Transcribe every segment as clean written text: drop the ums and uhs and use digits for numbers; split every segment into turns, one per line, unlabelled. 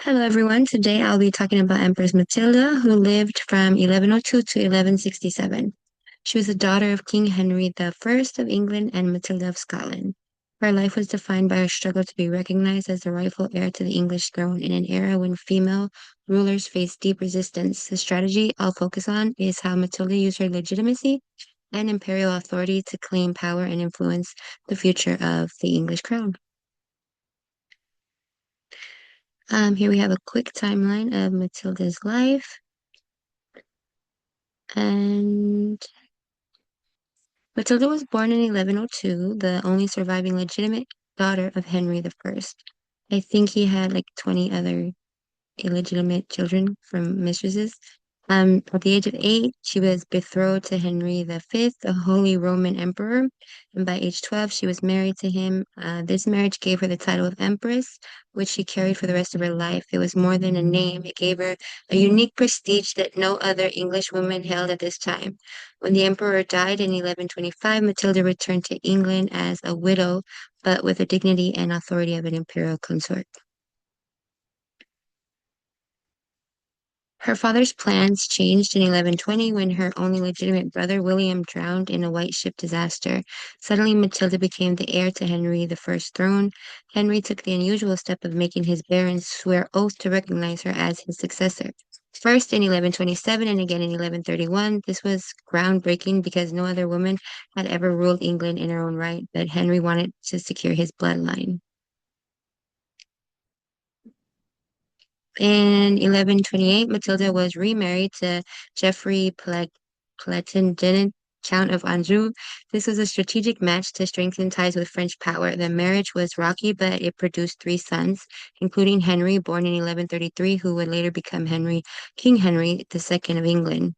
Hello, everyone. Today I'll be talking about Empress Matilda, who lived from 1102 to 1167. She was the daughter of King Henry I of England and Matilda of Scotland. Her life was defined by her struggle to be recognized as the rightful heir to the English throne in an era when female rulers faced deep resistance. The strategy I'll focus on is how Matilda used her legitimacy and imperial authority to claim power and influence the future of the English crown. Here we have a quick timeline of Matilda's life. And Matilda was born in 1102, the only surviving legitimate daughter of Henry I. I think he had like 20 other illegitimate children from mistresses. At the age of 8, she was betrothed to Henry V, the Holy Roman Emperor, and by age 12, she was married to him. This marriage gave her the title of Empress, which she carried for the rest of her life. It was more than a name; it gave her a unique prestige that no other English woman held at this time. When the emperor died in 1125, Matilda returned to England as a widow, but with the dignity and authority of an imperial consort. Her father's plans changed in 1120 when her only legitimate brother, William, drowned in a white ship disaster. Suddenly, Matilda became the heir to Henry I's throne. Henry took the unusual step of making his barons swear oath to recognize her as his successor. First in 1127 and again in 1131, this was groundbreaking because no other woman had ever ruled England in her own right, but Henry wanted to secure his bloodline. In 1128, Matilda was remarried to Geoffrey Plantagenet, Count of Anjou. This was a strategic match to strengthen ties with French power. The marriage was rocky, but it produced three sons, including Henry, born in 1133, who would later become King Henry II of England.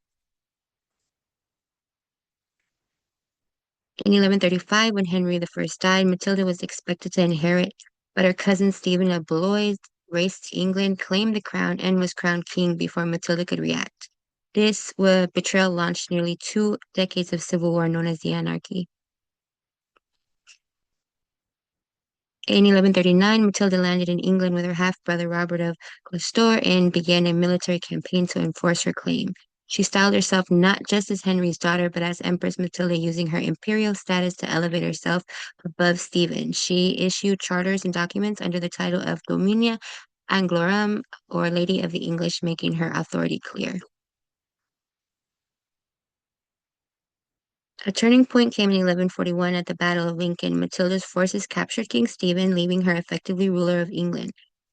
In 1135, when Henry I died, Matilda was expected to inherit, but her cousin Stephen of Blois raced to England, claimed the crown, and was crowned king before Matilda could react. This betrayal launched nearly 2 decades of civil war known as the Anarchy. In 1139, Matilda landed in England with her half-brother Robert of Gloucester and began a military campaign to enforce her claim. She styled herself not just as Henry's daughter, but as Empress Matilda, using her imperial status to elevate herself above Stephen. She issued charters and documents under the title of Dominia Anglorum, or Lady of the English, making her authority clear. A turning point came in 1141 at the Battle of Lincoln. Matilda's forces captured King Stephen, leaving her effectively ruler of England.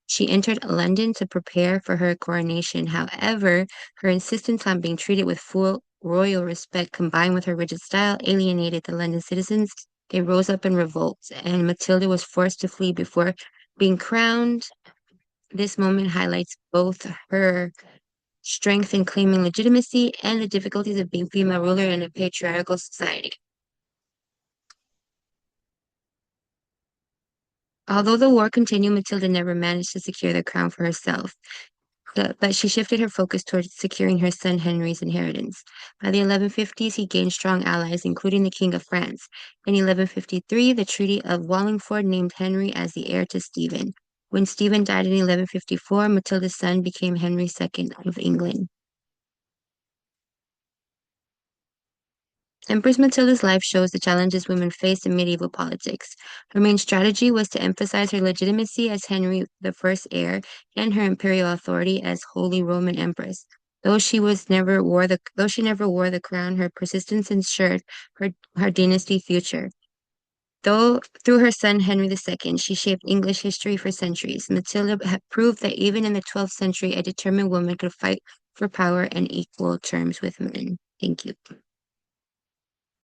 She entered London to prepare for her coronation. However, her insistence on being treated with full royal respect, combined with her rigid style, alienated the London citizens. They rose up in revolt, and Matilda was forced to flee before being crowned. This moment highlights both her strength in claiming legitimacy and the difficulties of being female ruler in a patriarchal society. Although the war continued, Matilda never managed to secure the crown for herself, but she shifted her focus towards securing her son Henry's inheritance. By the 1150s, he gained strong allies, including the King of France. In 1153, the Treaty of Wallingford named Henry as the heir to Stephen. When Stephen died in 1154, Matilda's son became Henry II of England. Empress Matilda's life shows the challenges women faced in medieval politics. Her main strategy was to emphasize her legitimacy as Henry I's heir and her imperial authority as Holy Roman Empress. Though she never wore the crown, her persistence ensured her dynasty future. Though through her son Henry II, she shaped English history for centuries. Matilda had proved that even in the 12th century, a determined woman could fight for power and equal terms with men. Thank you.